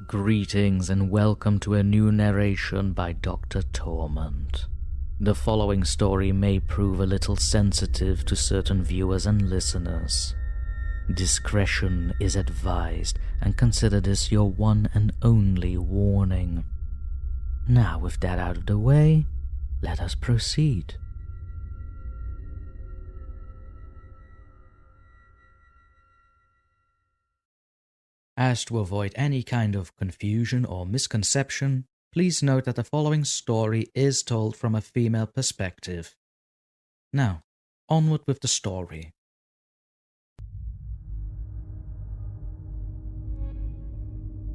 Greetings and welcome to a new narration by DrTorment. The following story may prove a little sensitive to certain viewers and listeners. Discretion is advised, and consider this your one and only warning. Now, with that out of the way, let us proceed. As to avoid any kind of confusion or misconception, please note that the following story is told from a female perspective. Now, onward with the story.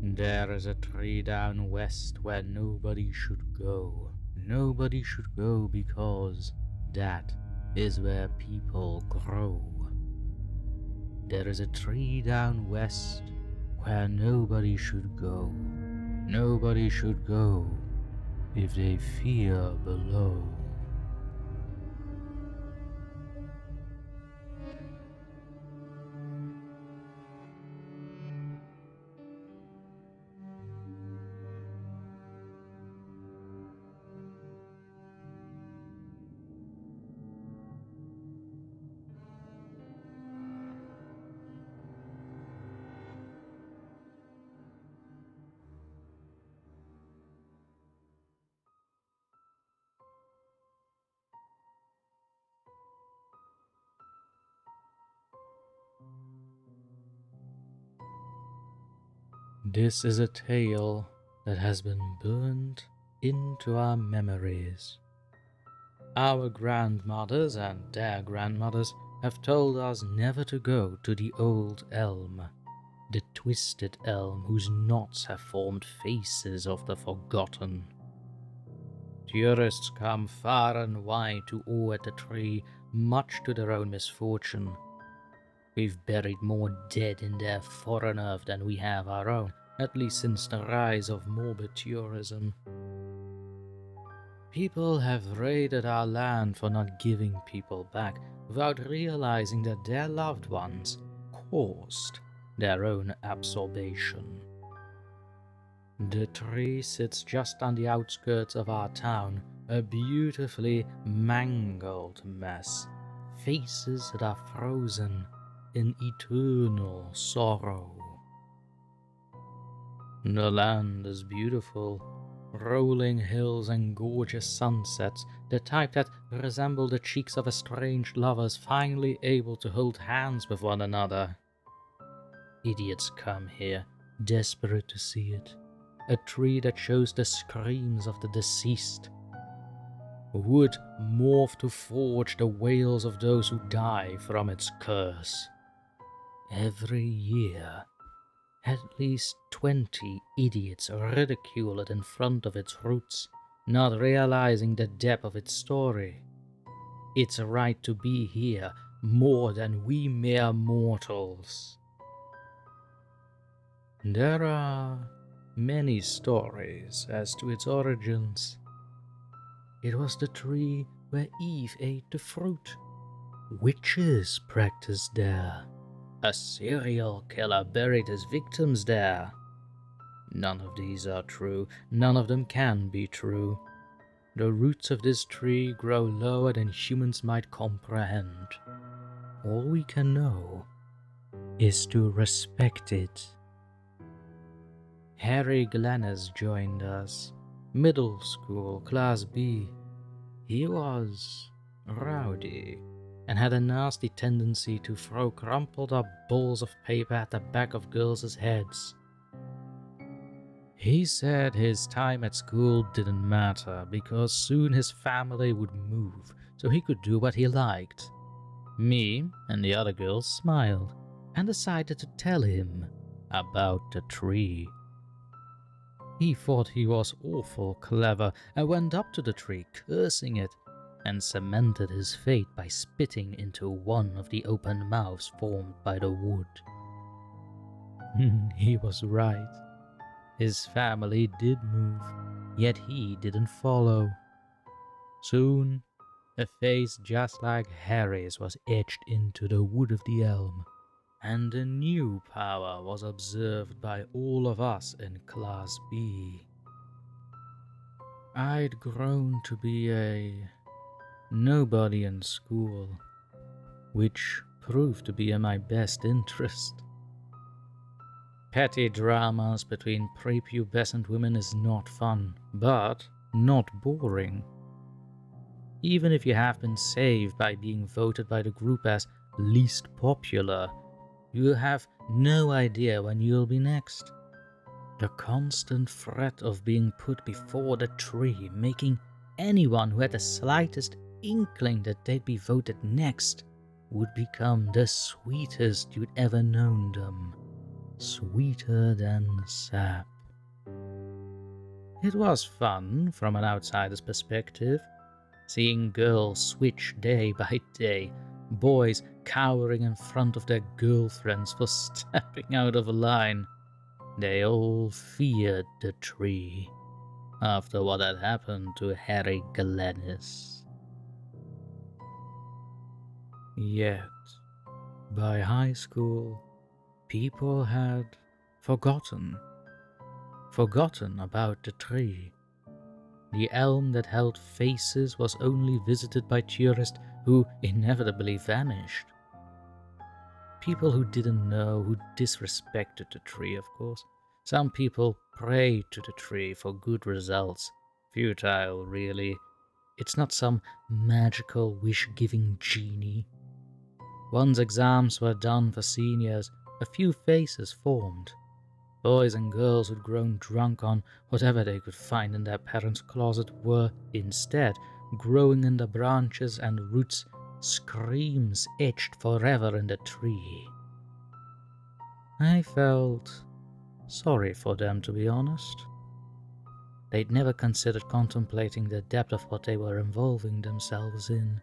There is a tree down west where nobody should go. Nobody should go because that is where people grow. There is a tree down west where nobody should go. Nobody should go if they fear below. This is a tale that has been burned into our memories. Our grandmothers and their grandmothers have told us never to go to the old elm, the twisted elm whose knots have formed faces of the forgotten. Tourists come far and wide to awe at the tree, much to their own misfortune. We've buried more dead in their foreign earth than we have our own, at least since the rise of morbid tourism. People have raided our land for not giving people back, without realizing that their loved ones caused their own absorption. The tree sits just on the outskirts of our town, a beautifully mangled mess, faces that are frozen in eternal sorrow. The land is beautiful, rolling hills and gorgeous sunsets, the type that resemble the cheeks of estranged lovers finally able to hold hands with one another. Idiots come here, desperate to see it, a tree that shows the screams of the deceased. Wood morphed to forge the wails of those who die from its curse. Every year, at least 20 idiots ridicule it in front of its roots, not realizing the depth of its story. Its right to be here more than we mere mortals. There are many stories as to its origins. It was the tree where Eve ate the fruit. Witches practiced there. A serial killer buried his victims there. None of these are true, none of them can be true. The roots of this tree grow lower than humans might comprehend. All we can know is to respect it. Harry Glennis joined us, middle school, class B. He was rowdy and had a nasty tendency to throw crumpled up balls of paper at the back of girls' heads. He said his time at school didn't matter because soon his family would move so he could do what he liked. Me and the other girls smiled and decided to tell him about the tree. He thought he was awful clever and went up to the tree, cursing it, and cemented his fate by spitting into one of the open mouths formed by the wood. He was right. His family did move, yet he didn't follow. Soon, a face just like Harry's was etched into the wood of the elm, and a new power was observed by all of us in Class B. I'd grown to be a nobody in school, which proved to be in my best interest. Petty dramas between prepubescent women is not fun, but not boring. Even if you have been saved by being voted by the group as least popular, you have no idea when you'll be next. The constant threat of being put before the tree, making anyone who had the slightest inkling that they'd be voted next would become the sweetest you'd ever known them. Sweeter than sap. It was fun from an outsider's perspective, seeing girls switch day by day, boys cowering in front of their girlfriends for stepping out of line. They all feared the tree, after what had happened to Harry Glennis. Yet, by high school, people had forgotten about the tree. The elm that held faces was only visited by tourists who inevitably vanished. People who didn't know, who disrespected the tree, of course. Some people prayed to the tree for good results. Futile, really. It's not some magical wish-giving genie. Once exams were done for seniors, a few faces formed. Boys and girls who'd grown drunk on whatever they could find in their parents' closet were, instead, growing in the branches and roots, screams etched forever in the tree. I felt sorry for them, to be honest. They'd never considered contemplating the depth of what they were involving themselves in.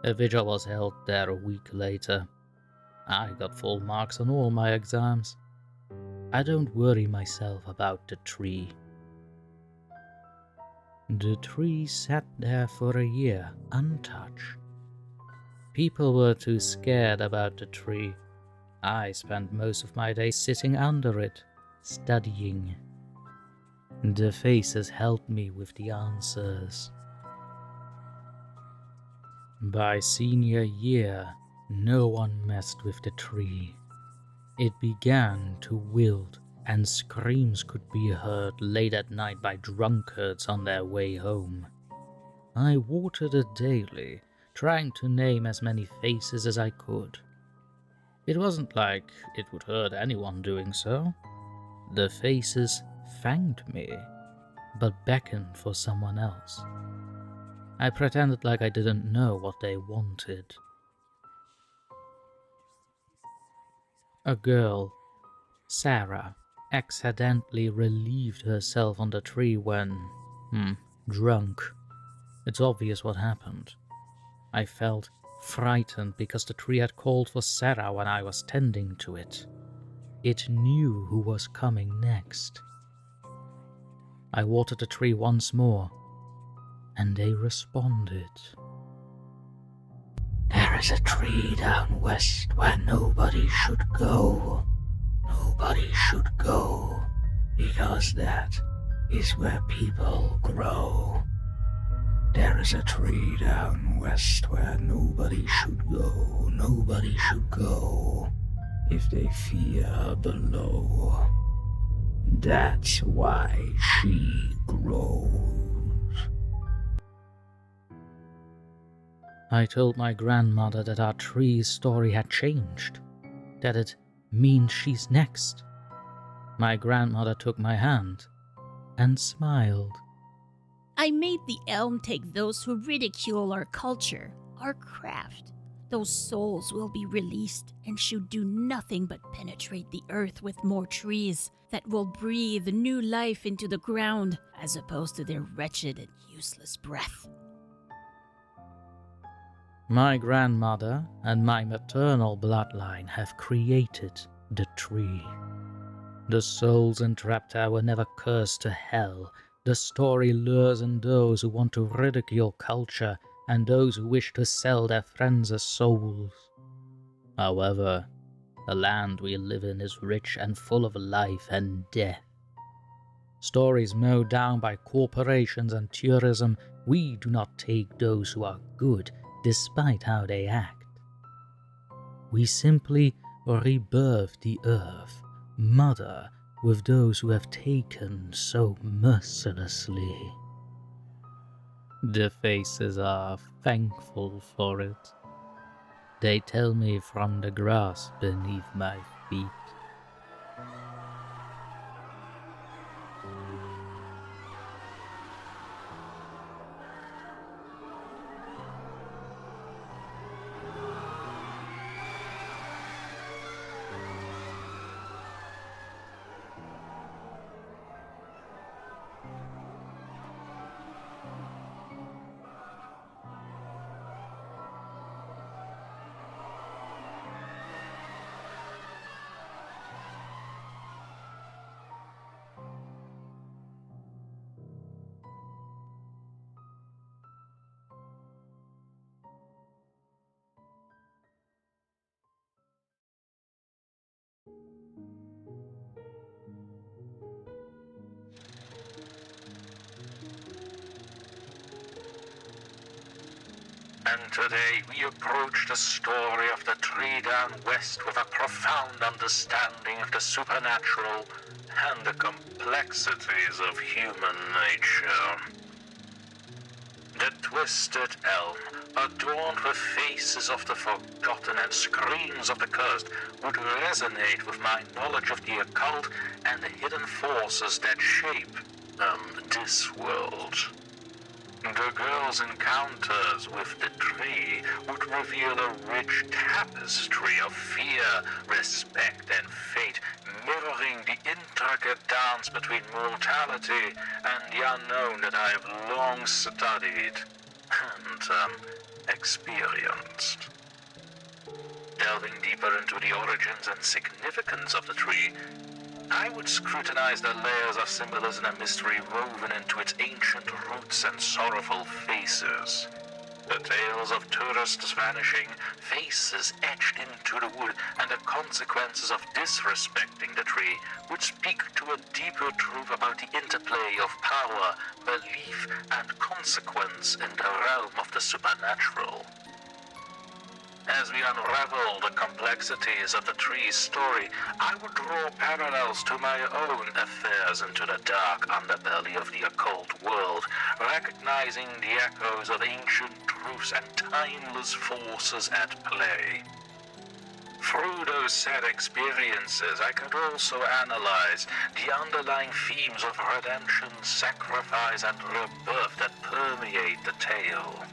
A vigil was held there a week later. I got full marks on all my exams. I don't worry myself about the tree. The tree sat there for a year, untouched. People were too scared about the tree. I spent most of my days sitting under it, studying. The faces helped me with the answers. By senior year, no one messed with the tree. It began to wilt, and screams could be heard late at night by drunkards on their way home. I watered it daily, trying to name as many faces as I could. It wasn't like it would hurt anyone doing so. The faces thanked me, but beckoned for someone else. I pretended like I didn't know what they wanted. A girl, Sarah, accidentally relieved herself on the tree when, drunk. It's obvious what happened. I felt frightened because the tree had called for Sarah when I was tending to it. It knew who was coming next. I watered the tree once more, and they responded. There is a tree down west where nobody should go. Nobody should go, because that is where people grow. There is a tree down west where nobody should go. Nobody should go if they fear below. That's why she grows. I told my grandmother that our tree's story had changed, that it means she's next. My grandmother took my hand and smiled. I made the elm take those who ridicule our culture, our craft. Those souls will be released and should do nothing but penetrate the earth with more trees that will breathe new life into the ground as opposed to their wretched and useless breath. My grandmother and my maternal bloodline have created the tree. The souls entrapped there were never cursed to hell. The story lures in those who want to ridicule culture and those who wish to sell their friends as souls. However, The land we live in is rich and full of life and death. Stories mowed down by corporations and tourism, we do not take those who are good despite how they act. We simply rebirth the earth, mother with those who have taken so mercilessly. The faces are thankful for it. They tell me from the grass beneath my feet. And today we approach the story of the tree down west with a profound understanding of the supernatural and the complexities of human nature. The twisted elm, adorned with faces of the forgotten and screams of the cursed, would resonate with my knowledge of the occult and the hidden forces that shape this world. The girl's encounters with the tree would reveal a rich tapestry of fear, respect, and fate, mirroring the intricate dance between mortality and the unknown that I have long studied and experienced. Delving deeper into the origins and significance of the tree, I would scrutinize the layers of symbolism and mystery woven into its ancient roots and sorrowful faces. The tales of tourists vanishing, faces etched into the wood, and the consequences of disrespecting the tree would speak to a deeper truth about the interplay of power, belief, and consequence in the realm of the supernatural. As we unravel the complexities of the tree's story, I would draw parallels to my own affairs into the dark underbelly of the occult world, recognizing the echoes of ancient truths and timeless forces at play. Through those sad experiences, I could also analyze the underlying themes of redemption, sacrifice, and rebirth that permeate the tale.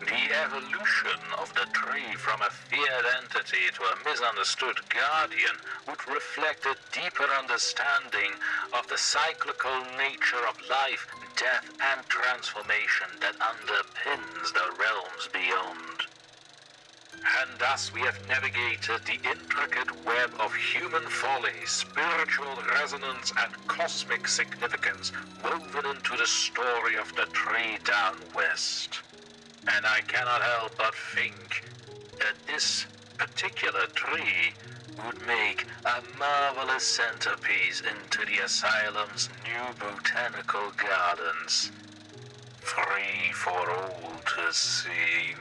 The evolution of the tree from a feared entity to a misunderstood guardian would reflect a deeper understanding of the cyclical nature of life, death, and transformation that underpins the realms beyond. And thus we have navigated the intricate web of human folly, spiritual resonance, and cosmic significance woven into the story of the tree down west. And I cannot help but think that this particular tree would make a marvelous centerpiece into the Asylum's new botanical gardens, free for all to see.